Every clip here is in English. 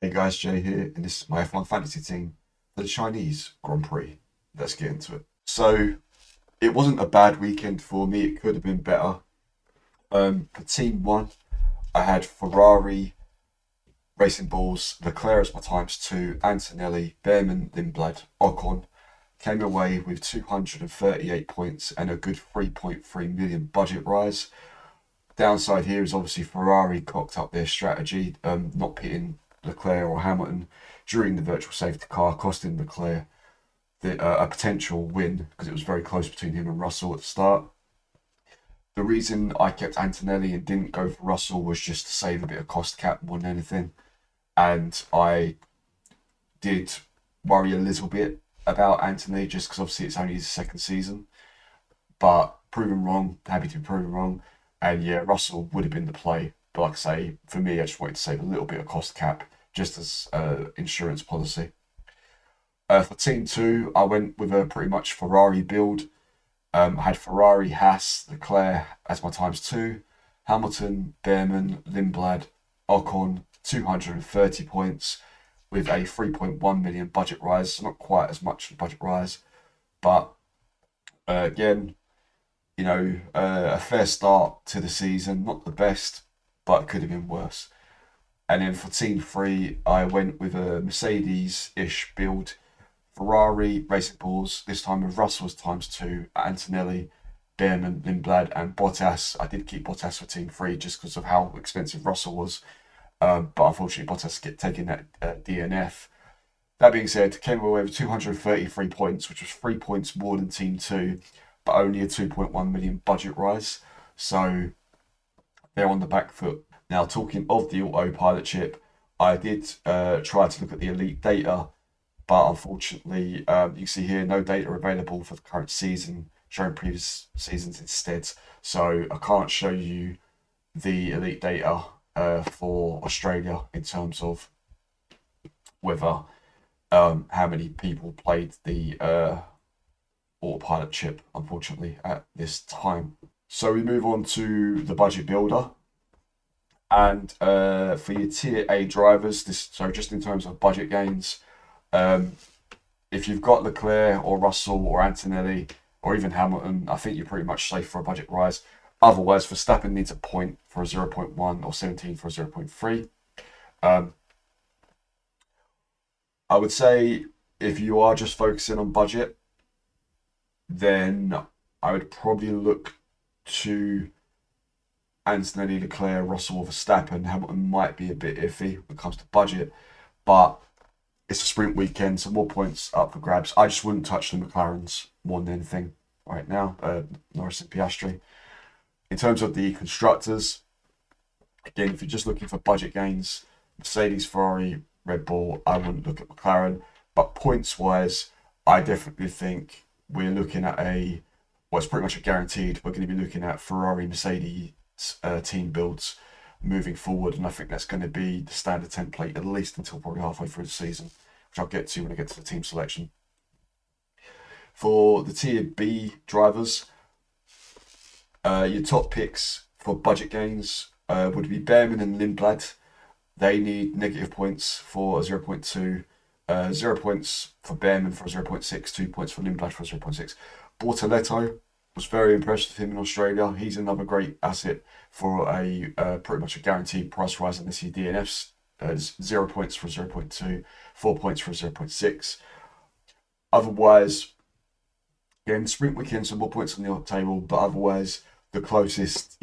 Hey guys, Jay here, and this is my F1 fantasy team for the Chinese Grand Prix. Let's get into it. So, it wasn't a bad weekend for me, it could have been better. For team one, I had Ferrari, Racing Bulls, Leclerc as my times two, Antonelli, Behrman, Lindblad, Ocon. Came away with 238 points and a good 3.3 million budget rise. Downside here is obviously Ferrari cocked up their strategy, not pitting Leclerc or Hamilton during the virtual safety car, costing Leclerc a potential win because it was very close between him and Russell at the start. The reason I kept Antonelli and didn't go for Russell was just to save a bit of cost cap more than anything. And I did worry a little bit about Anthony just because obviously it's only his second season. But proven wrong, happy to be proven wrong. And yeah, Russell would have been the play. But like I say, for me, I just wanted to save a little bit of cost cap just as insurance policy. For team two, I went with a pretty much Ferrari build. I had Ferrari, HAAS, Leclerc as my times two, Hamilton, Behrman, Lindblad, Ocon, 230 points with a 3.1 million budget rise. So not quite as much budget rise, but again, a fair start to the season. Not the best, but could have been worse. And then for team three, I went with a Mercedes-ish build. Ferrari, Racing Bulls, this time with Russell's times two, Antonelli, Behrman, Lindblad, and Bottas. I did keep Bottas for team three just because of how expensive Russell was. But unfortunately, Bottas get taken that DNF. That being said, came away with 233 points, which was 3 points more than team two, but only a 2.1 million budget rise. So they're on the back foot. Now, talking of the autopilot chip, I did try to look at the elite data, but unfortunately, you can see here no data available for the current season, showing previous seasons instead. So I can't show you the elite data for Australia in terms of whether how many people played the autopilot chip, unfortunately, at this time. So we move on to the budget builder. And for your tier A drivers, so just in terms of budget gains, if you've got Leclerc or Russell or Antonelli or even Hamilton, I think you're pretty much safe for a budget rise. Otherwise, Verstappen needs a point for a 0.1 or 17 for a 0.3. I would say if you are just focusing on budget, then I would probably look to Antonelli, Leclerc, Russell, or Verstappen. Hamilton might be a bit iffy when it comes to budget, but it's a sprint weekend, so more points up for grabs. I just wouldn't touch the McLarens more than anything right now, Norris and Piastri. In terms of the constructors, again, if you're just looking for budget gains, Mercedes, Ferrari, Red Bull, I wouldn't look at McLaren. But points-wise, I definitely think we're looking at it's pretty much a guaranteed. We're going to be looking at Ferrari, Mercedes team builds moving forward, and I think that's going to be the standard template at least until probably halfway through the season, which I'll get to when I get to the team selection. For the tier B drivers, your top picks for budget gains would be Behrman and Lindblad. They need negative points for a 0.2, 0 points for Behrman for a 0.6, 2 points for Lindblad for a 0.6. Bortoletto, was very impressed with him in Australia. He's another great asset for a pretty much a guaranteed price rise unless he DNFs. 0 points for 0.2, 4 points for 0.6. Otherwise, again, sprint weekend, some more points on the table, but otherwise, the closest,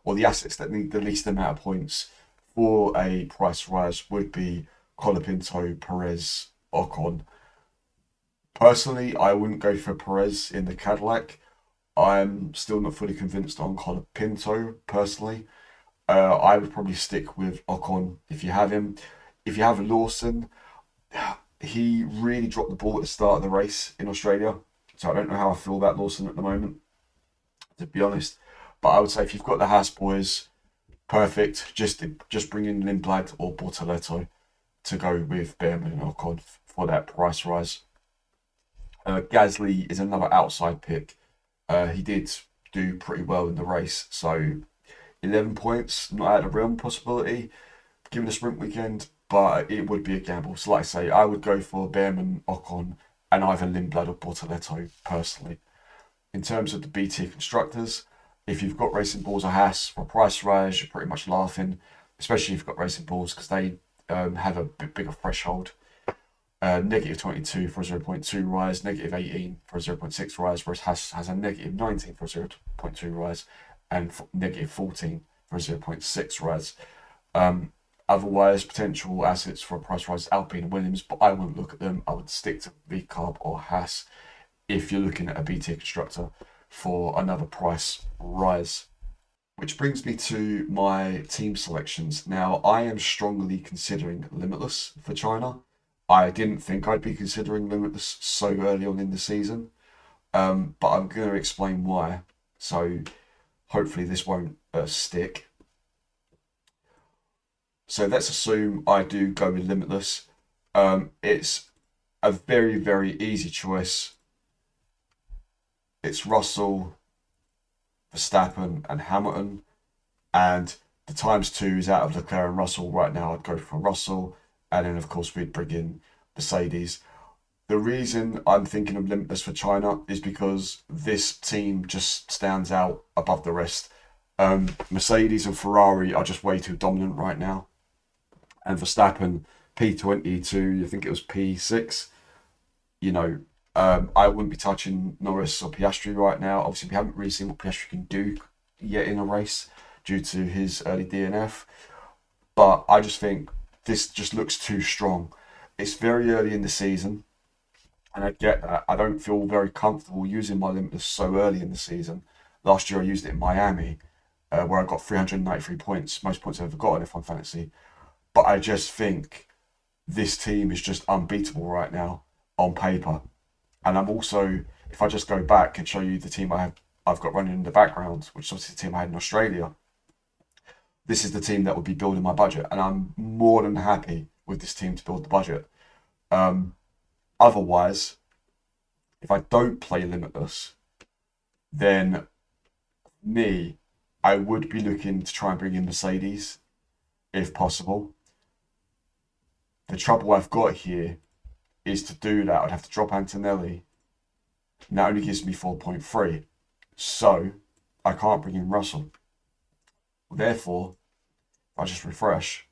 or the assets that need the least amount of points for a price rise would be Colapinto, Perez, Ocon. Personally, I wouldn't go for Perez in the Cadillac. I'm still not fully convinced on Colapinto, personally. I would probably stick with Ocon if you have him. If you have Lawson, he really dropped the ball at the start of the race in Australia. So I don't know how I feel about Lawson at the moment, to be honest. But I would say if you've got the Haas boys, perfect. Just bring in Lindblad or Bortoletto to go with Behrman and Ocon for that price rise. Gasly is another outside pick. He did do pretty well in the race, so 11 points, not out of the realm possibility, given the sprint weekend, but it would be a gamble. So like I say, I would go for Behrman, Ocon, and either Lindblad or Bortoletto personally. In terms of the BT constructors, if you've got Racing Balls or HAAS for a price rise, you're pretty much laughing, especially if you've got Racing Balls because they have a bit bigger threshold. Negative 22 for a 0.2 rise, negative 18 for a 0.6 rise, whereas HAAS has a negative 19 for a 0.2 rise, and negative 14 for a 0.6 rise. Otherwise, potential assets for a price rise, Alpine and Williams, but I wouldn't look at them. I would stick to VCarb or HAAS if you're looking at a BT constructor for another price rise. Which brings me to my team selections. Now, I am strongly considering Limitless for China. I didn't think I'd be considering Limitless so early on in the season, but I'm going to explain why. So hopefully this won't stick. So let's assume I do go with Limitless. It's a very, very easy choice. It's Russell, Verstappen and Hamilton, and the ×2 is out of Leclerc and Russell. Right now I'd go for Russell, and then of course we'd bring in Mercedes. The reason I'm thinking of Limitless for China is because this team just stands out above the rest. Mercedes and Ferrari are just way too dominant right now. And Verstappen, P20 to, I think it was P6. You know, I wouldn't be touching Norris or Piastri right now. Obviously, we haven't really seen what Piastri can do yet in a race due to his early DNF. But I just think this just looks too strong. It's very early in the season, and I get that. I don't feel very comfortable using my Limitless so early in the season. Last year I used it in Miami, where I got 393 points, most points I've ever got in F1 Fantasy. But I just think this team is just unbeatable right now on paper. And I'm also, if I just go back and show you the team I've got running in the background, which is obviously the team I had in Australia, this is the team that would be building my budget. And I'm more than happy with this team to build the budget. Otherwise, if I don't play Limitless, then I would be looking to try and bring in Mercedes, if possible. The trouble I've got here is to do that, I'd have to drop Antonelli. And that only gives me 4.3. So, I can't bring in Russell. Therefore, if I just refresh,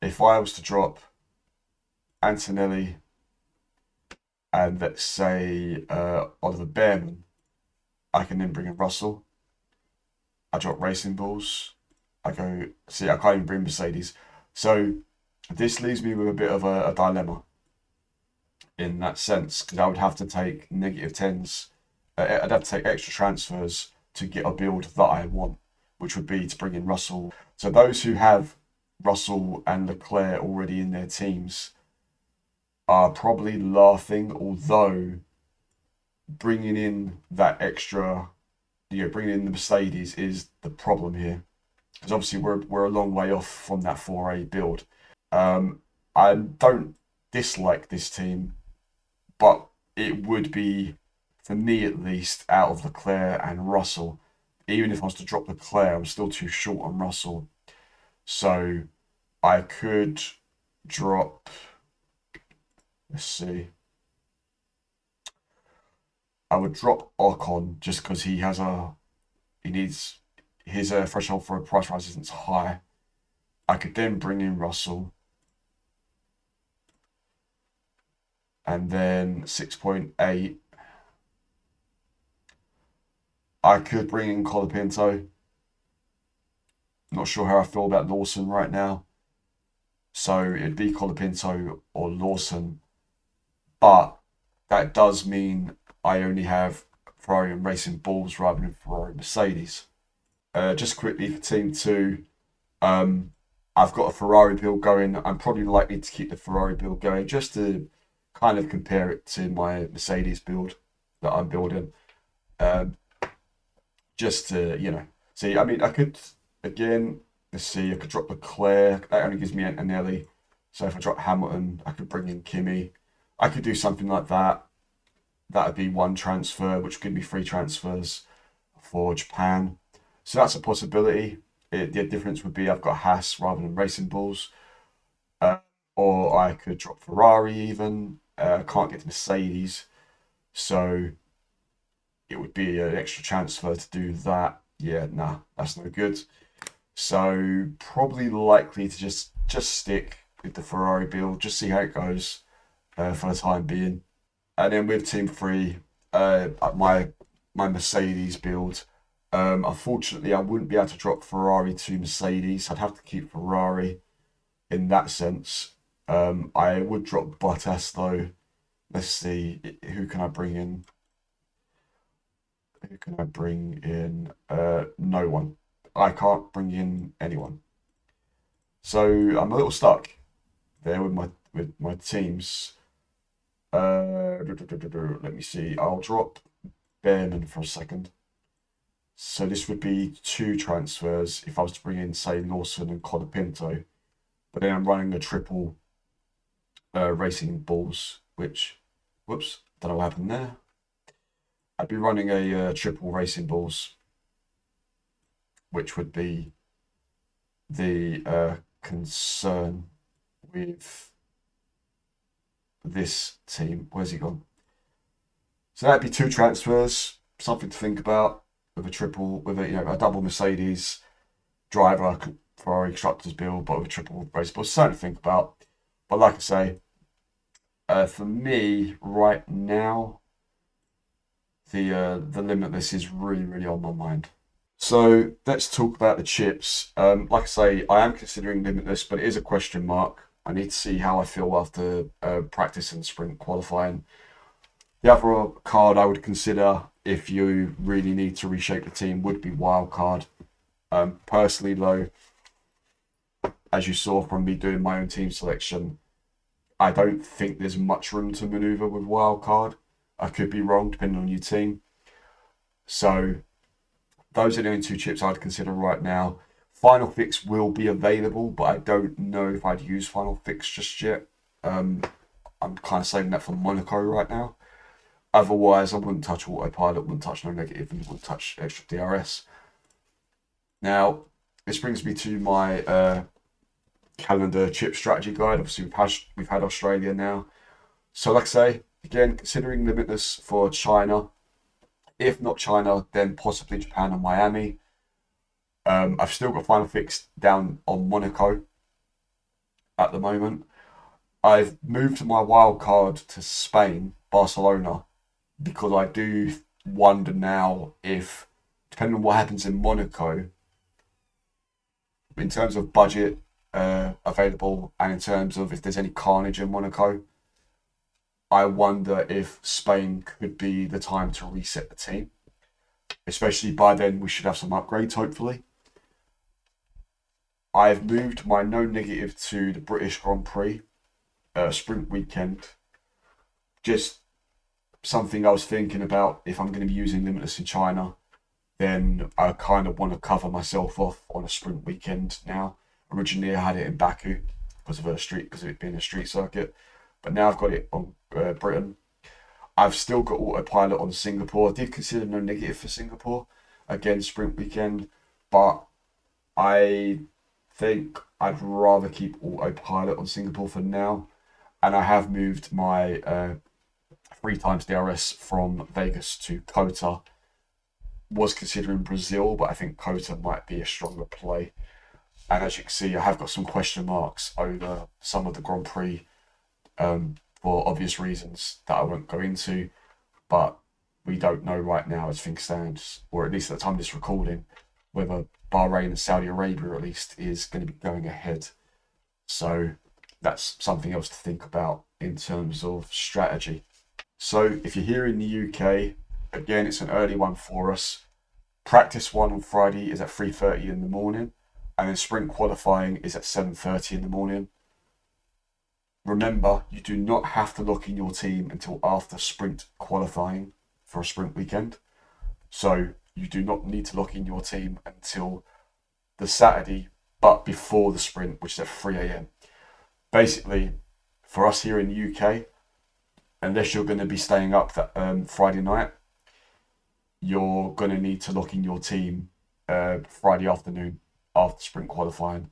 if I was to drop Antonelli and let's say Oliver Behrman, I can then bring in Russell. I drop Racing Balls. I can't even bring Mercedes. So this leaves me with a bit of a dilemma in that sense, because I would have to take negative 10s. I'd have to take extra transfers to get a build that I want, which would be to bring in Russell. So those who have Russell and Leclerc already in their teams are probably laughing, although bringing in that extra, bringing in the Mercedes is the problem here. Because obviously we're a long way off from that 4A build. I don't dislike this team, but it would be, for me at least, out of Leclerc and Russell. Even if I was to drop Leclerc, I'm still too short on Russell. So I could drop, let's see. I would drop Ocon just because his threshold for a price rise isn't high. I could then bring in Russell. And then 6.8. I could bring in Colapinto. Not sure how I feel about Lawson right now. So it'd be Colapinto or Lawson. But that does mean I only have Ferrari and Racing Balls rather than Ferrari Mercedes. Just quickly for Team 2, I've got a Ferrari build going. I'm probably likely to keep the Ferrari build going just to kind of compare it to my Mercedes build that I'm building. Just to, see, I mean, I could, again, let's see, I could drop Leclerc. That only gives me Antonelli. So if I drop Hamilton, I could bring in Kimi. I could do something like that. That would be one transfer, which could be 3 transfers for Japan. So that's a possibility. The difference would be I've got HAAS rather than racing balls. Or I could drop Ferrari even. I can't get to Mercedes. So it would be an extra transfer to do that. Yeah, nah, that's no good. So probably likely to just stick with the Ferrari build, just see how it goes for the time being. And then with Team 3, my Mercedes build, unfortunately I wouldn't be able to drop Ferrari to Mercedes. I'd have to keep Ferrari in that sense. I would drop Bottas though. Let's see, who can I bring in? Who can I bring in? No one. I can't bring in anyone. So I'm a little stuck there with my teams. Let me see. I'll drop Behrman for a second. So this would be 2 transfers if I was to bring in, say, Lawson and Colapinto. But then I'm running a triple racing balls, which, whoops, don't know what happened there. I'd be running a triple racing balls, which would be the concern with this team. Where's he gone? So that'd be 2 transfers, something to think about with a triple, with a double Mercedes driver for our constructors build, but with a triple race ball. Something to think about. But like I say, for me right now, the Limitless is really on my mind. So let's talk about the chips. Like I say, I am considering Limitless, but it is a question mark. I need to see how I feel after practice and sprint qualifying. The other card I would consider if you really need to reshape the team would be Wildcard. Personally though, as you saw from me doing my own team selection, I don't think there's much room to maneuver with Wildcard. I could be wrong depending on your team. So those are the only 2 chips I'd consider right now. Final Fix will be available, but I don't know if I'd use Final Fix just yet. I'm kind of saving that for Monaco right now. Otherwise, I wouldn't touch Autopilot, wouldn't touch No Negative, and wouldn't touch extra DRS. Now, this brings me to my calendar chip strategy guide. Obviously, we've had Australia now. So like I say, again, considering Limitless for China. If not China, then possibly Japan and Miami. I've still got Final Fix down on Monaco at the moment. I've moved my wild card to Spain, Barcelona, because I do wonder now if, depending on what happens in Monaco, in terms of budget available and in terms of if there's any carnage in Monaco, I wonder if Spain could be the time to reset the team. Especially by then, we should have some upgrades, hopefully. I've moved my no negative to the British Grand Prix sprint weekend. Just something I was thinking about. If I'm going to be using Limitless in China, then I kind of want to cover myself off on a sprint weekend now. Originally, I had it in Baku because of it being a street circuit, but now I've got it on Britain. I've still got autopilot on Singapore. I did consider no negative for Singapore, again sprint weekend, but I think I'd rather keep autopilot on Singapore for now, and I have moved my 3 times DRS from Vegas to Kota. Was considering Brazil, but I think Kota might be a stronger play. And as you can see, I have got some question marks over some of the Grand Prix for obvious reasons that I won't go into. But we don't know right now as things stand, or at least at the time of this recording, whether Bahrain and Saudi Arabia at least is going to be going ahead. So that's something else to think about in terms of strategy. So if you're here in the UK, again, it's an early one for us. Practice 1 on Friday is at 3:30 in the morning, and then sprint qualifying is at 7:30 in the morning. Remember, you do not have to lock in your team until after sprint qualifying for a sprint weekend. So you do not need to lock in your team until the Saturday, but before the sprint, which is at 3 a.m. Basically, for us here in the UK, unless you're going to be staying up that Friday night, you're going to need to lock in your team Friday afternoon. after sprint qualifying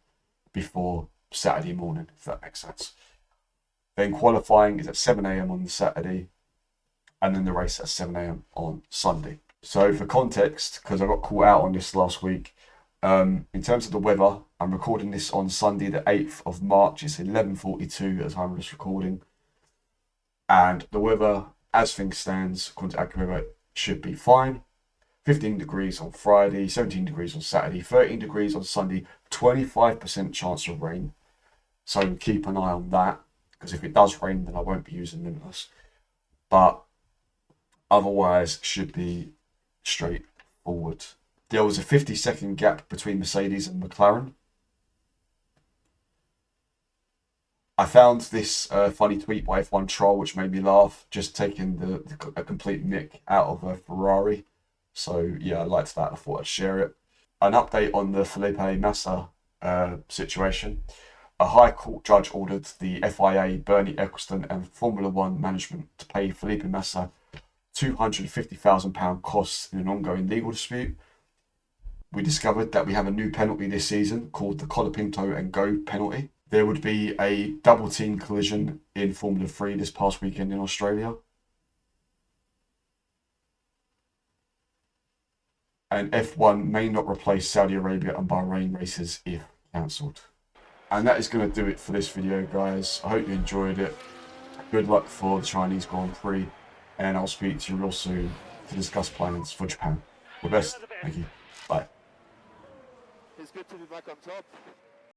before Saturday morning, if that makes sense. Then qualifying is at 7 a.m. on the Saturday, and then the race at 7 a.m. on Sunday. So for context, because I got caught out on this last week, in terms of the weather, I'm recording this on Sunday the 8th of March. It's 11:42 at the time of this recording. And the weather, as things stands, according to AccuWeather, should be fine. 15 degrees on Friday, 17 degrees on Saturday, 13 degrees on Sunday, 25% chance of rain. So keep an eye on that, because if it does rain, then I won't be using Limitless. But otherwise, should be straightforward. There was a 50-second gap between Mercedes and McLaren. I found this funny tweet by F1 Troll, which made me laugh, just taking a complete mick out of a Ferrari. So yeah, I liked that. I thought I'd share it. An update on the Felipe Massa situation. A High Court judge ordered the FIA, Bernie Eccleston and Formula One management to pay Felipe Massa £250,000 costs in an ongoing legal dispute. We discovered that we have a new penalty this season called the Colapinto and Go penalty. There would be a double team collision in Formula 3 this past weekend in Australia. And F1 may not replace Saudi Arabia and Bahrain races if cancelled. And that is going to do it for this video, guys. I hope you enjoyed it. Good luck for the Chinese Grand Prix. And I'll speak to you real soon to discuss plans for Japan. All the best. Thank you. Bye. It's good to be back on top.